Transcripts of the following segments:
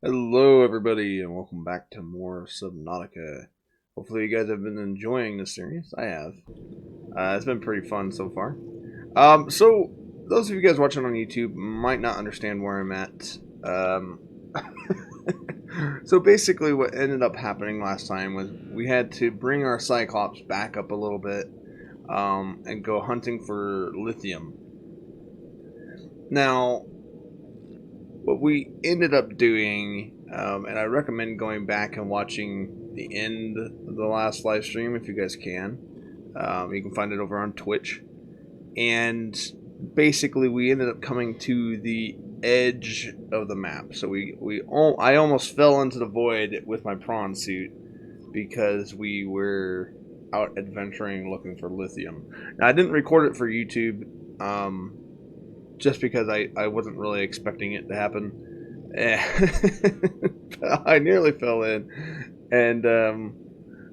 Hello, everybody, and welcome back to more Subnautica. Hopefully, you guys have been enjoying this series. I have. It's been pretty fun so far. So those of you guys watching on YouTube might not understand where I'm at. So basically, what ended up happening last time was we had to bring our Cyclops back up a little bit, and go hunting for lithium. Now, what we ended up doing, and I recommend going back and watching the end of the last live stream if you guys can. You can find it over on Twitch. And basically, we ended up coming to the edge of the map. So I almost fell into the void with my prawn suit because we were out adventuring looking for lithium. Now, I didn't record it for YouTube. Just because I wasn't really expecting it to happen. I nearly fell in. And,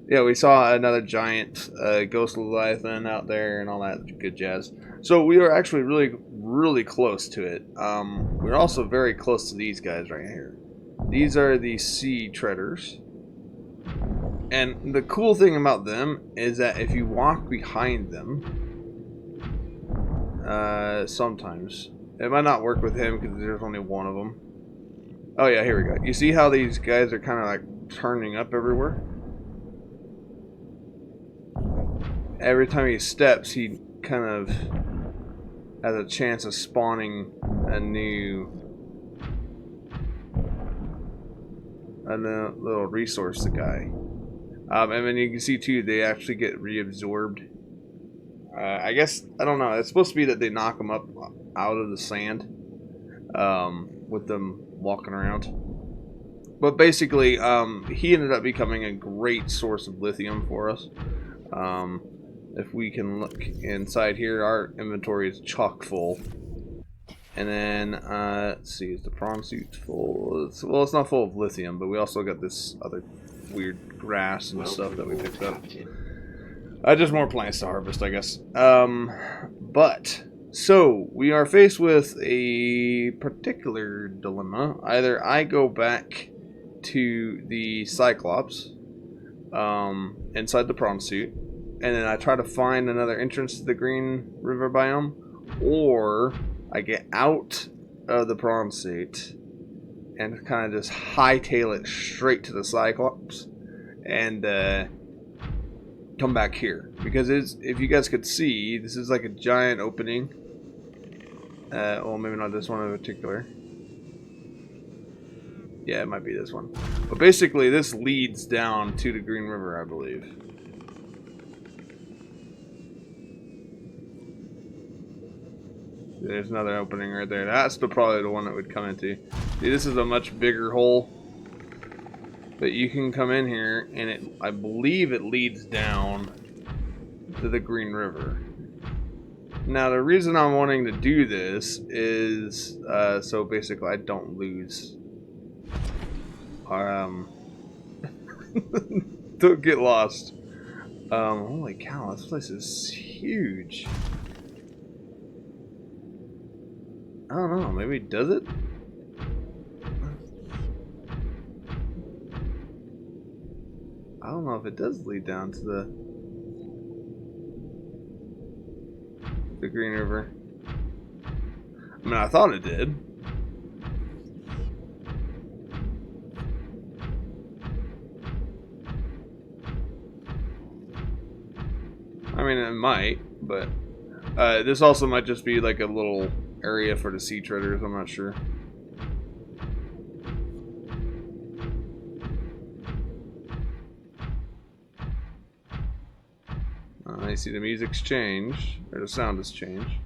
yeah, we saw another giant ghost leviathan out there and all that good jazz. So we were actually really close to it. We're also very close to these guys right here. These are the sea treaders. And the cool thing about them is that if you walk behind them, sometimes. It might not work with him because there's only one of them. Oh yeah, here we go. You see how these guys are kind of like turning up everywhere? Every time he steps, he kind of has a chance of spawning a new little resource to guy. And then you can see too, they actually get reabsorbed. I guess, I don't know, it's supposed to be that they knock them up out of the sand with them walking around. But basically, he ended up becoming a great source of lithium for us. If we can look inside here, our inventory is chock full. And then, let's see, is the prawn suit full? Well, it's not full of lithium, but we also got this other weird grass and stuff that we picked up. Just more plants to harvest, I guess. So we are faced with a particular dilemma. Either I go back to the Cyclops, inside the prawn suit, and then I try to find another entrance to the Green River biome, or I get out of the prawn suit and kind of just hightail it straight to the Cyclops, and come back here, because if you guys could see, this is like a giant opening. Well, maybe not this one in particular. Yeah, it might be this one. But basically, this leads down to the Green River, I believe. There's another opening right there. That's probably the one that would come into. See, this is a much bigger hole. But you can come in here, and I believe it leads down to the Green River. Now, the reason I'm wanting to do this is so basically I don't lose. Don't get lost. Holy cow, this place is huge. I don't know, maybe does it? I don't know if it does lead down to the Green River. I mean, I thought it did. I mean, it might, but this also might just be like a little area for the sea treaders. I'm not sure. I see the music's changed, or the sound has changed.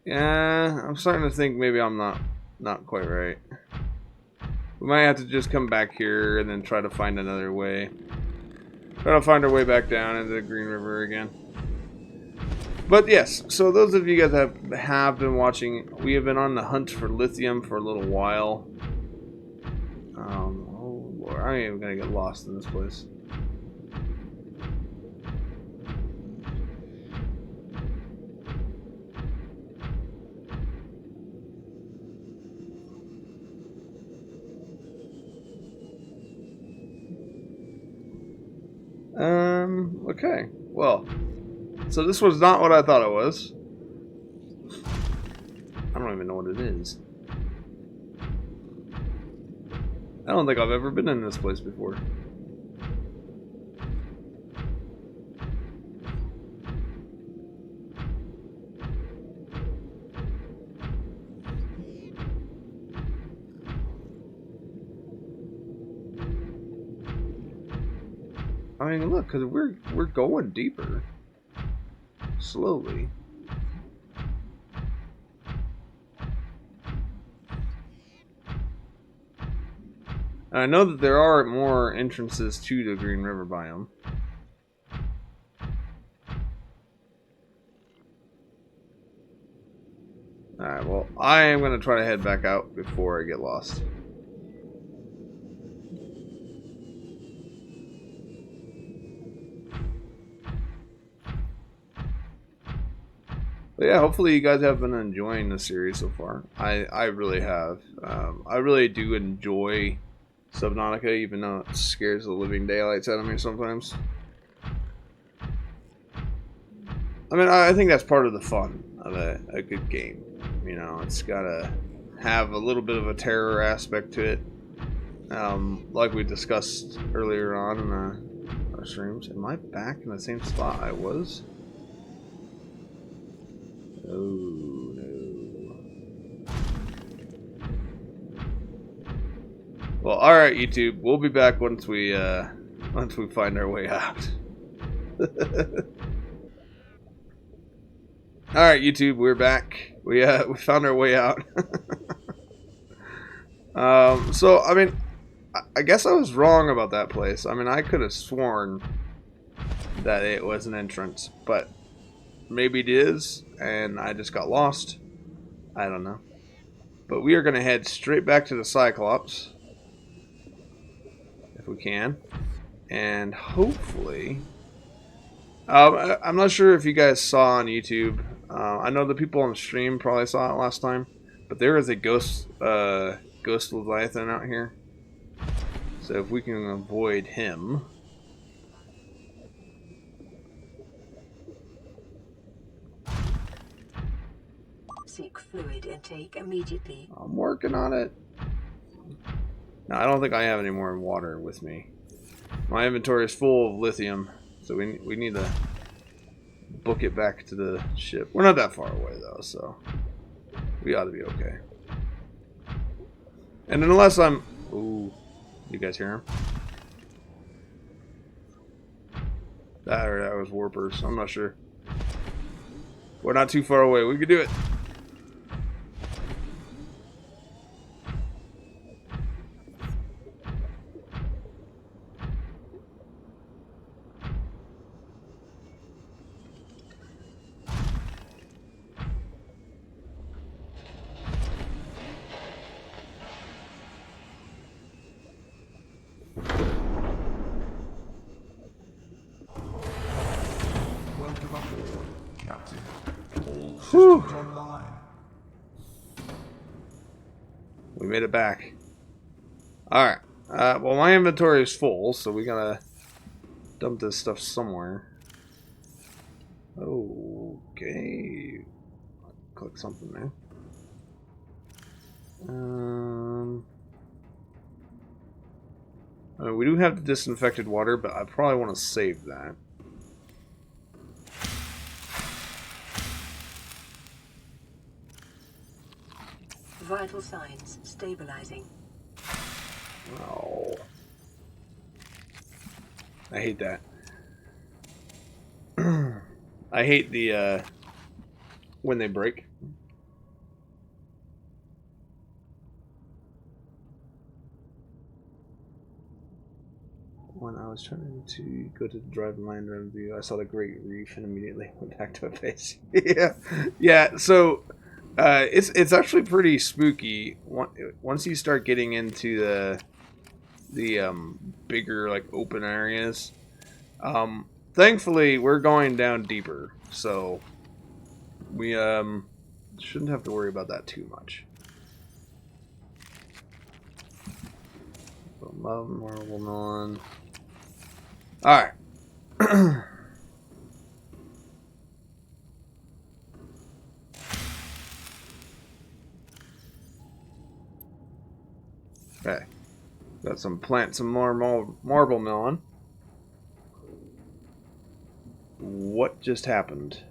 Yeah, I'm starting to think maybe I'm not quite right. We might have to just come back here and then try to find another way. Try to find our way back down into the Green River again. But yes, so those of you guys that have been watching, we have been on the hunt for lithium for a little while. Oh Lord, I ain't even gonna get lost in this place. Okay. Well, so this was not what I thought it was. I don't even know what it is. I don't think I've ever been in this place before. I mean, look, because we're going deeper. Slowly. And I know that there are more entrances to the Green River biome. Alright, well, I am going to try to head back out before I get lost. But yeah, hopefully you guys have been enjoying the series so far. I really have. I really do enjoy Subnautica, even though it scares the living daylights out of me sometimes. I mean, I think that's part of the fun of a good game. You know, it's got to have a little bit of a terror aspect to it. Like we discussed earlier on in our streams. Am I back in the same spot I was? Oh no. Well, alright YouTube, we'll be back once we find our way out. Alright YouTube, we're back. We found our way out. So I mean, I guess I was wrong about that place. I mean, I could have sworn that it was an entrance, but maybe it is, and I just got lost. I don't know. But we are going to head straight back to the Cyclops, if we can, and hopefully... I'm not sure if you guys saw on YouTube. I know the people on the stream probably saw it last time, but there is a ghost Leviathan out here. So if we can avoid him... Seek fluid intake immediately. I'm working on it. No, I don't think I have any more water with me. My inventory is full of lithium, so we need to book it back to the ship. We're not that far away though, so we ought to be okay. And unless I'm... Ooh, you guys hear him? That was warpers. I'm not sure. We're not too far away. We can do it. Whew. We made it back. Alright. Well, my inventory is full, so we gotta dump this stuff somewhere. Okay. Click something there. I mean, we do have the disinfected water, but I probably want to save that. Vital signs stabilizing. Oh. I hate that. I hate the, when they break. When I was trying to go to the driving line review, I saw the Great Reef and immediately went back to my base. Yeah. So it's actually pretty spooky once you start getting into the bigger like open areas. Thankfully, we're going down deeper, so we shouldn't have to worry about that too much. Mountain marble on. Alright. Okay. Got some plant, some more marble melon. What just happened?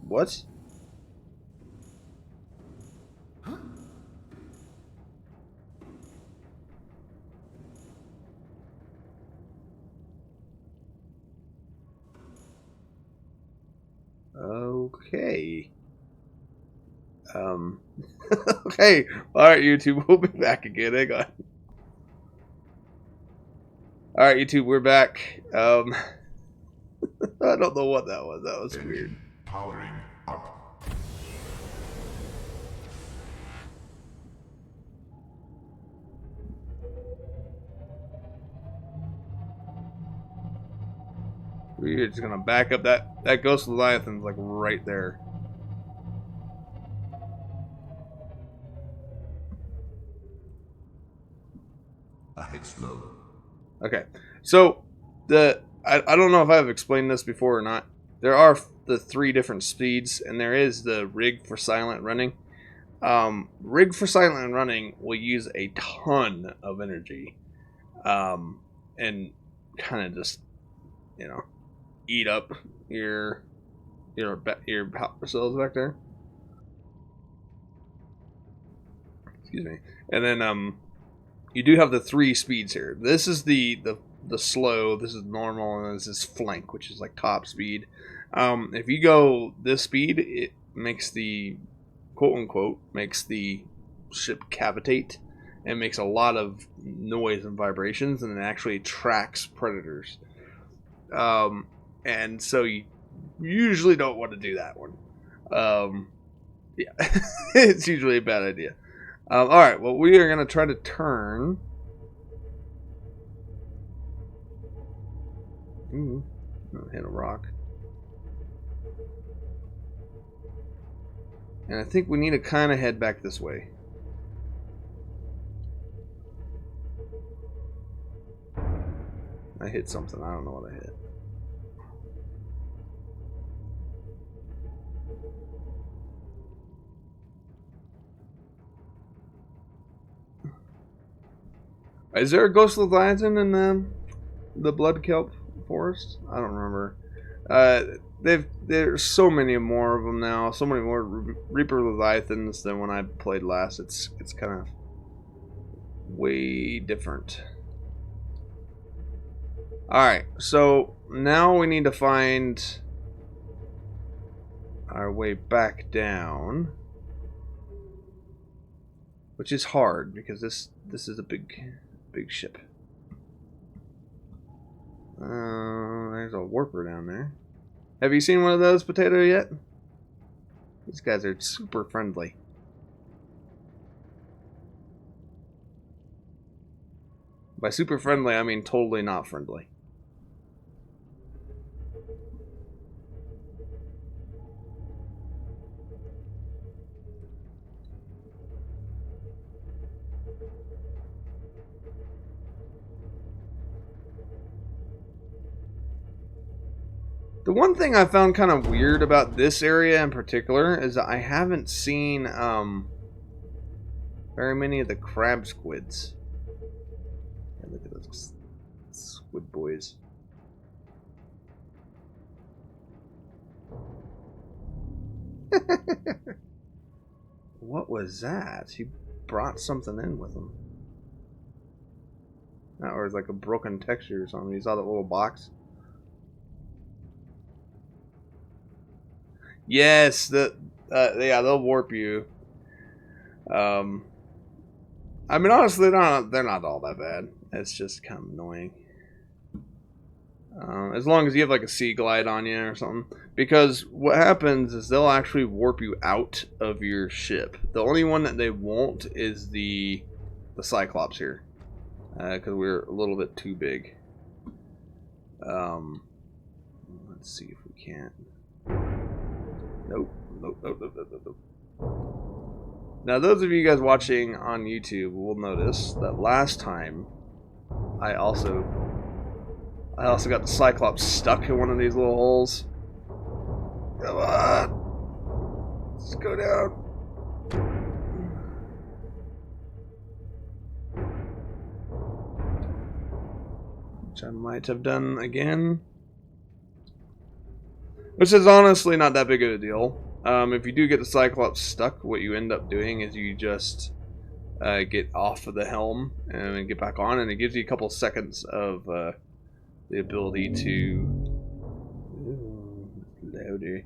What? Okay. Okay. Alright, YouTube, we'll be back again. Hang on. Alright, YouTube, we're back. I don't know what that was. That was weird. Powering up. We're just gonna back up that ghost Leviathan's like right there. Ahead slow. Okay, so I don't know if I've explained this before or not. There are the 3 different speeds, and there is the rig for silent running. Rig for silent running will use a ton of energy, and kind of just eat up your power cells back there. Excuse me. And then you do have the 3 speeds here. This is the slow, this is normal, and this is flank, which is like top speed. If you go this speed, it makes the quote unquote makes the ship cavitate and makes a lot of noise and vibrations, and it actually attracts predators. And so you usually don't want to do that one. Yeah, it's usually a bad idea. All right, well, we are going to try to turn. Ooh, hit a rock. And I think we need to kind of head back this way. I hit something. I don't know what I hit. Is there a ghost Leviathan in the Blood Kelp Forest? I don't remember. There's so many more of them now. So many more Reaper Leviathans than when I played last. It's kind of way different. All right, so now we need to find our way back down, which is hard because this is a big ship. There's a warper down there. Have you seen one of those, Potato, yet? These guys are super friendly. By super friendly, I mean totally not friendly. The one thing I found kind of weird about this area in particular is that I haven't seen very many of the crab squids. Yeah, look at those squid boys. What was that? He brought something in with him. Or it's like a broken texture or something. You saw that little box? Yes, yeah, they'll warp you. I mean, honestly, they're not all that bad. It's just kind of annoying. As long as you have like a sea glide on you or something. Because what happens is they'll actually warp you out of your ship. The only one that they won't is the Cyclops here. Because we're a little bit too big. Let's see if we can't. Nope. Nope. Now, those of you guys watching on YouTube will notice that last time I also got the Cyclops stuck in one of these little holes. Come on, let's go down. Which I might have done again. Which is honestly not that big of a deal. If you do get the Cyclops stuck, what you end up doing is you just get off of the helm and then get back on, and it gives you a couple seconds of the ability to louder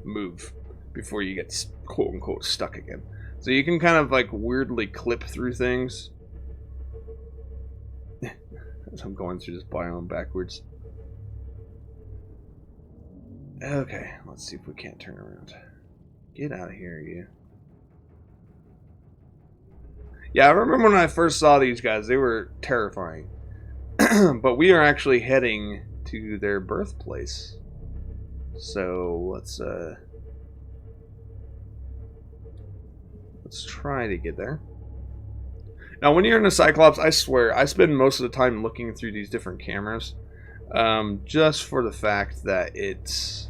move before you get quote unquote stuck again. So you can kind of like weirdly clip through things. As I'm going through this biome backwards. Okay, let's see if we can't turn around. Get out of here, you. Yeah, I remember when I first saw these guys, they were terrifying. But we are actually heading to their birthplace. So let's try to get there. Now, when you're in a Cyclops, I swear, I spend most of the time looking through these different cameras. Just for the fact that it's...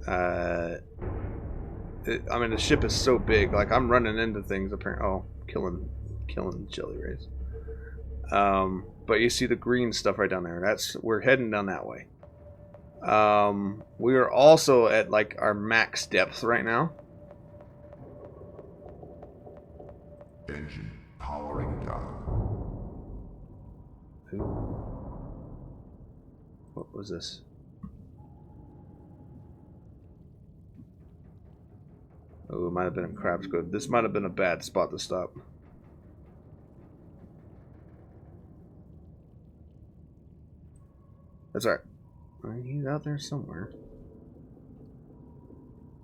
I mean, the ship is so big. Like, I'm running into things, apparently. Oh, killing jelly rays. But you see the green stuff right down there. We're heading down that way. We are also at, like, our max depth right now. Engine powering down. Ooh. What was this? Oh, it might have been a crab's good. This might have been a bad spot to stop. That's alright. He's out there somewhere.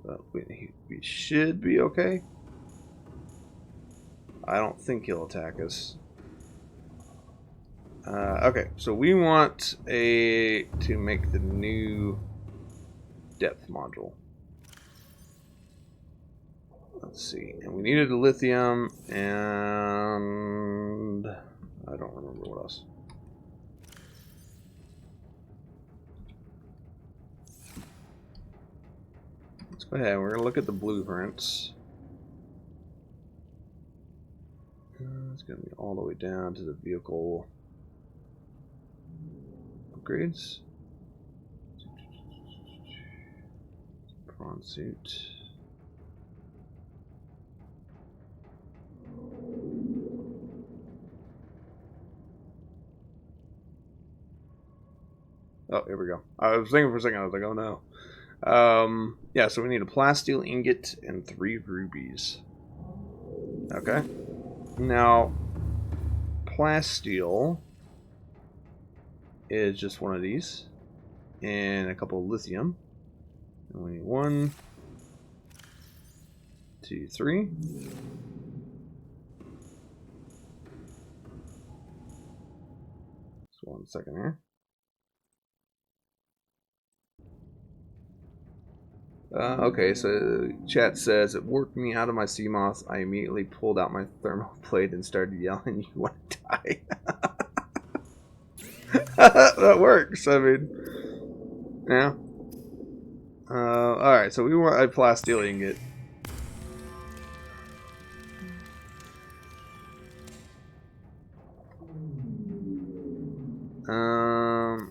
But we should be okay. I don't think he'll attack us. Okay, so we want to make the new depth module. Let's see, and we needed a lithium, and I don't remember what else. Let's go ahead. We're gonna look at the blueprints. It's gonna be all the way down to the vehicle upgrades. Prawn suit. Oh, here we go. I was thinking for a second, I was like, oh no. Yeah, so we need a plasteel ingot and 3 rubies. Okay. Now, plasteel is just one of these. And a couple of lithium. And we need 1, 2, 3. Just 1 second here. Okay, so chat says, it worked me out of my sea moth. I immediately pulled out my thermal plate and started yelling, you want to die? That works, I mean. Yeah. Alright, so we want a plasteel ingot.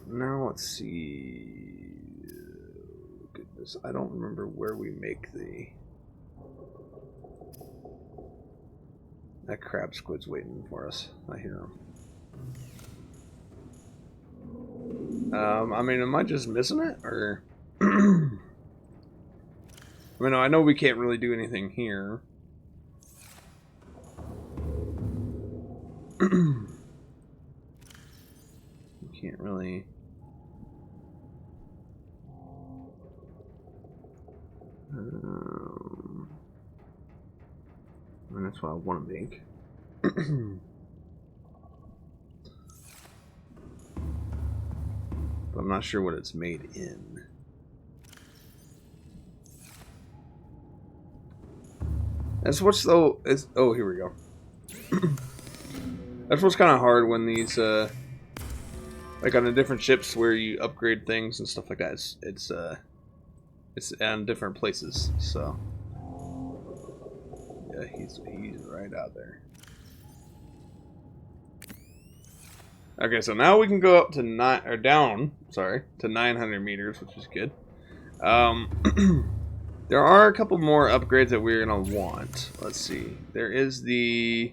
Now let's see. Goodness, I don't remember where we make the... That crab squid's waiting for us. I hear him. I mean, am I just missing it, or... I mean, I know we can't really do anything here. We can't really... and that's what I want to make. but I'm not sure what it's made in. That's what's though is oh, here we go. That's what's kind of hard when these like on the different ships where you upgrade things and stuff like that. It's on different places. So yeah, he's right out there. Okay, so now we can go up to to 900 meters, which is good. There are a couple more upgrades that we're gonna want. Let's see. There is the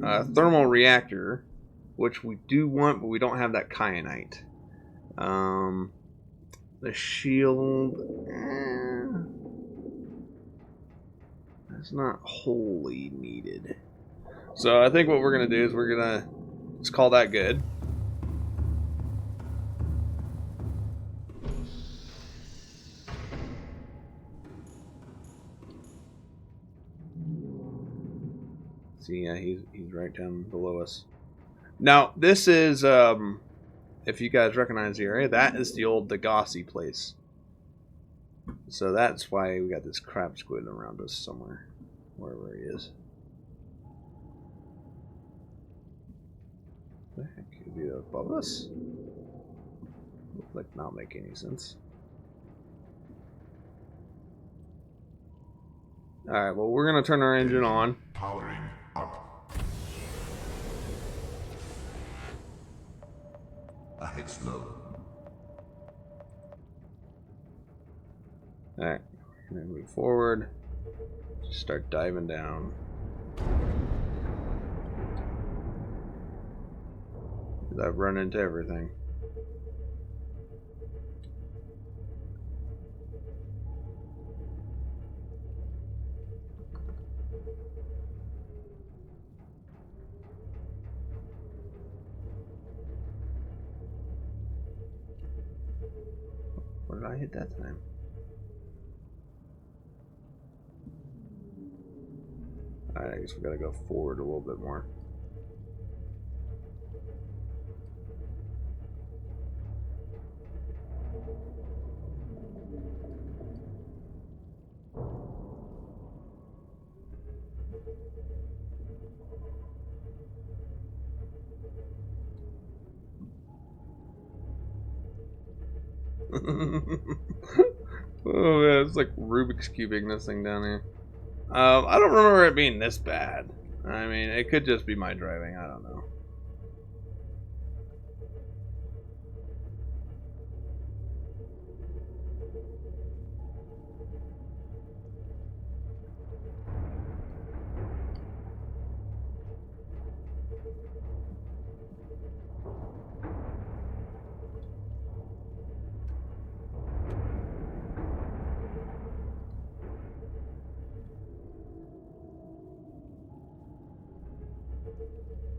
thermal reactor, which we do want, but we don't have that kyanite. The shield, that's not wholly needed. So I think what we're gonna do is we're gonna let's call that good. See, yeah, he's right down below us. Now, this is, if you guys recognize the area, that is the old Degassi place. So that's why we got this crab squid around us somewhere, wherever he is. What the heck? Could he be above us? Would like not make any sense. Alright, well, we're going to turn our engine on. Powering up. Ahead slow. Alright, we're going to move forward. Just start diving down. I've run into everything. What did I hit that time? Alright, I guess we gotta go forward a little bit more. Oh man, it's like Rubik's cubing this thing down here. I don't remember it being this bad. I mean, it could just be my driving. I don't know.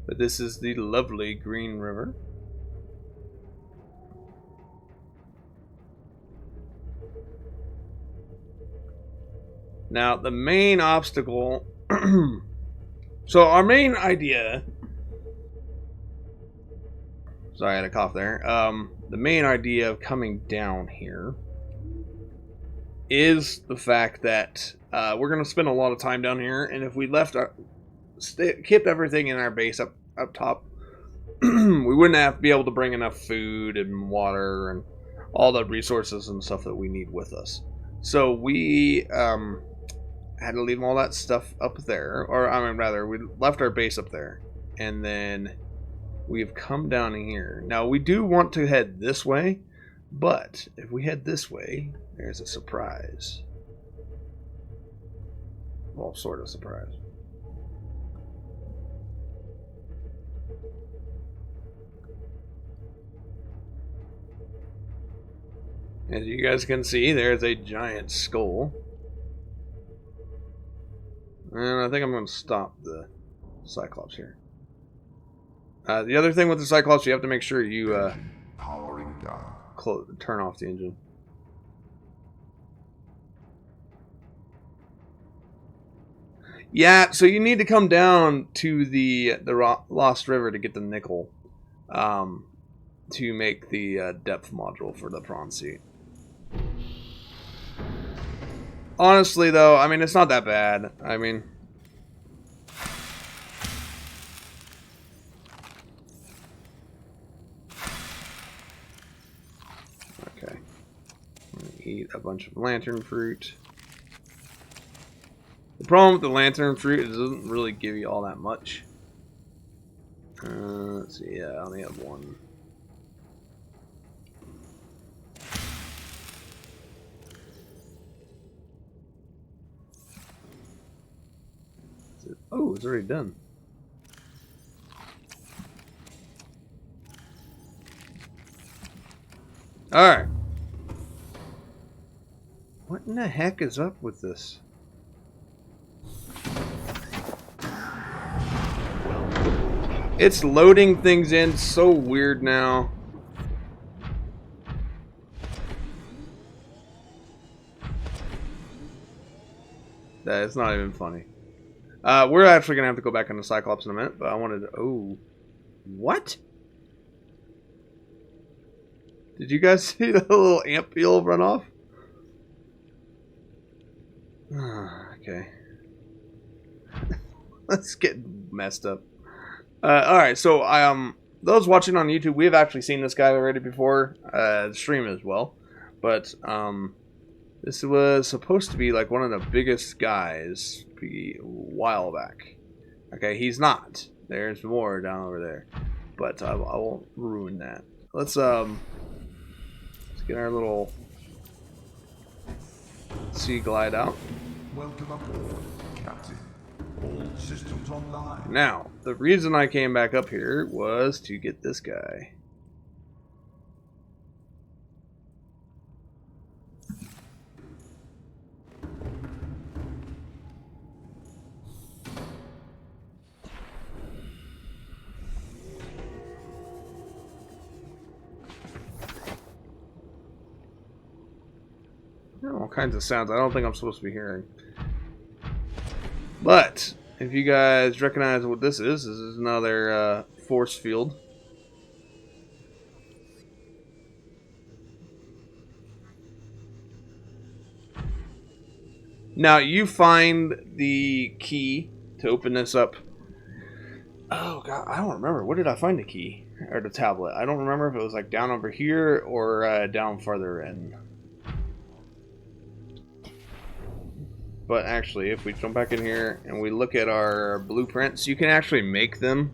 But this is the lovely Green River. Now, the main obstacle... So, our main idea... Sorry, I had a cough there. The main idea of coming down here is the fact that we're going to spend a lot of time down here, and if we left our... kept everything in our base up top, we wouldn't be able to bring enough food and water and all the resources and stuff that we need with us. So we had to leave all that stuff up there, or I mean, rather, we left our base up there, and then we've come down here. Now we do want to head this way, but if we head this way, there's a surprise. Well, sort of surprise. As you guys can see, there's a giant skull. And I think I'm going to stop the Cyclops here. The other thing with the Cyclops, you have to make sure you Powering down. turn off the engine. Yeah, so you need to come down to the Lost River to get the nickel. to make the depth module for the prawn seat. Honestly, though, I mean, it's not that bad. I mean, okay. I'm gonna eat a bunch of lantern fruit. The problem with the lantern fruit is it doesn't really give you all that much. Let's see, yeah, I only have one. Oh, it's already done. Alright. What in the heck is up with this? It's loading things in so weird now. That it's not even funny. We're actually gonna have to go back into Cyclops in a minute, but I wanted to. Oh, what? Did you guys see the little ant peel run off? Okay. Let's get messed up. Alright, so those watching on YouTube, we have actually seen this guy already before, stream as well. But this was supposed to be like one of the biggest guys a while back. Okay, he's not. There's more down over there. But I won't ruin that. Let's get our little sea glide out. Welcome aboard, Captain. All systems online. Now, the reason I came back up here was to get this guy. All kinds of sounds I don't think I'm supposed to be hearing. But if you guys recognize what this is another force field. Now you find the key to open this up. Oh god, I don't remember. Where did I find the key? Or the tablet? I don't remember if it was like down over here or down farther in. But actually, if we jump back in here and we look at our blueprints, you can actually make them.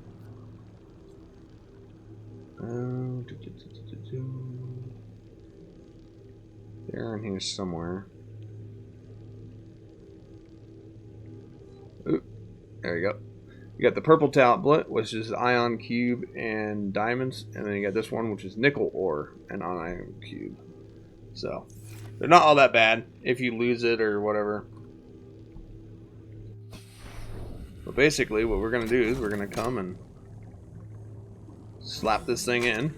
They're in here somewhere. Ooh, there you go. You got the purple tablet, which is ion cube and diamonds, and then you got this one, which is nickel ore and ion cube. So they're not all that bad if you lose it or whatever. But basically, what we're going to do is we're going to come and slap this thing in.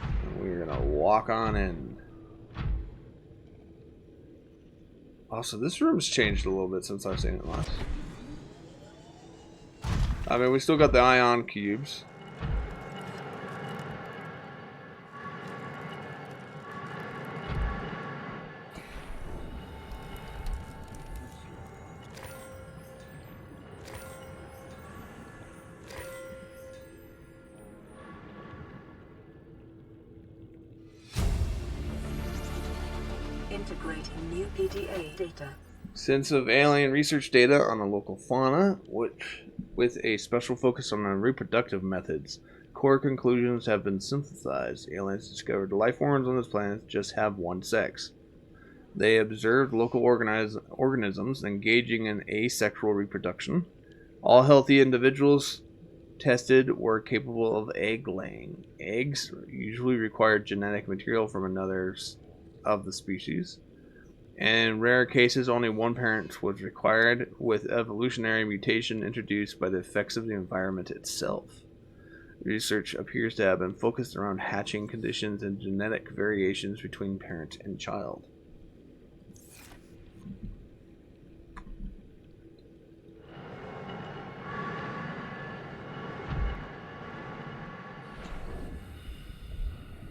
And we're going to walk on in. Also, this room's changed a little bit since I've seen it last. I mean, we still got the ion cubes. Integrating new PDA data. Sense of alien research data on the local fauna, which with a special focus on the reproductive methods. Core conclusions have been synthesized. Aliens discovered life forms on this planet just have one sex. They observed local organisms engaging in asexual reproduction. All healthy individuals tested were capable of egg laying. Eggs usually required genetic material from another of the species. In rare cases, only one parent was required, with evolutionary mutation introduced by the effects of the environment itself. Research appears to have been focused around hatching conditions and genetic variations between parent and child.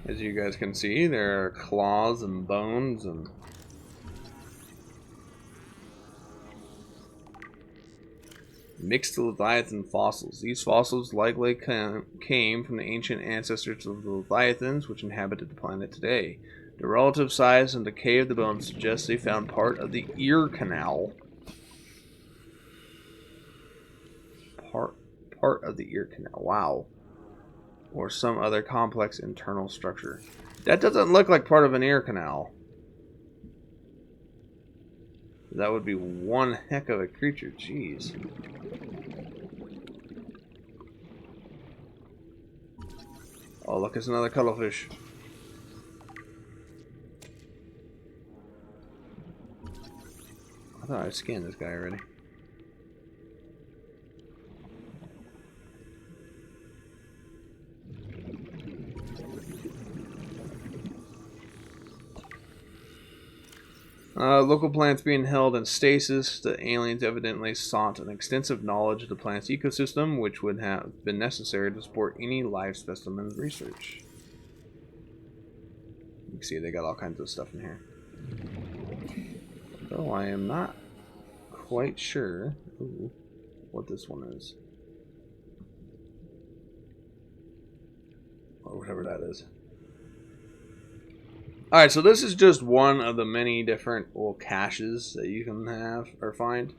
As you guys can see, there are claws and bones and mixed Leviathan fossils. These fossils likely came from the ancient ancestors of the Leviathans, which inhabited the planet today. The relative size and decay of the bones suggests they found part of the ear canal. Part of the ear canal. Wow. Or some other complex internal structure. That doesn't look like part of an ear canal. That would be one heck of a creature. Jeez. Oh, look, it's another cuttlefish. I thought I scanned this guy already. Local plants being held in stasis. The aliens evidently sought an extensive knowledge of the plant's ecosystem, which would have been necessary to support any live specimen research. You can see they got all kinds of stuff in here. Though I am not quite sure what this one is. Or whatever that is. Alright, so this is just one of the many different little caches that you can have or find.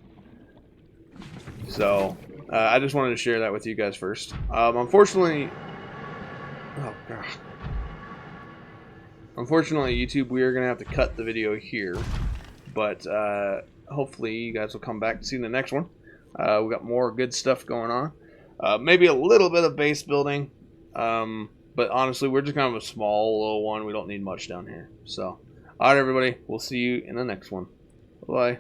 So, I just wanted to share that with you guys first. Unfortunately... Oh, God. Unfortunately, YouTube, we are going to have to cut the video here. But, hopefully you guys will come back to see the next one. We got more good stuff going on. Maybe a little bit of base building. But honestly, we're just kind of a small little one. We don't need much down here. So, alright everybody, we'll see you in the next one. Bye-bye.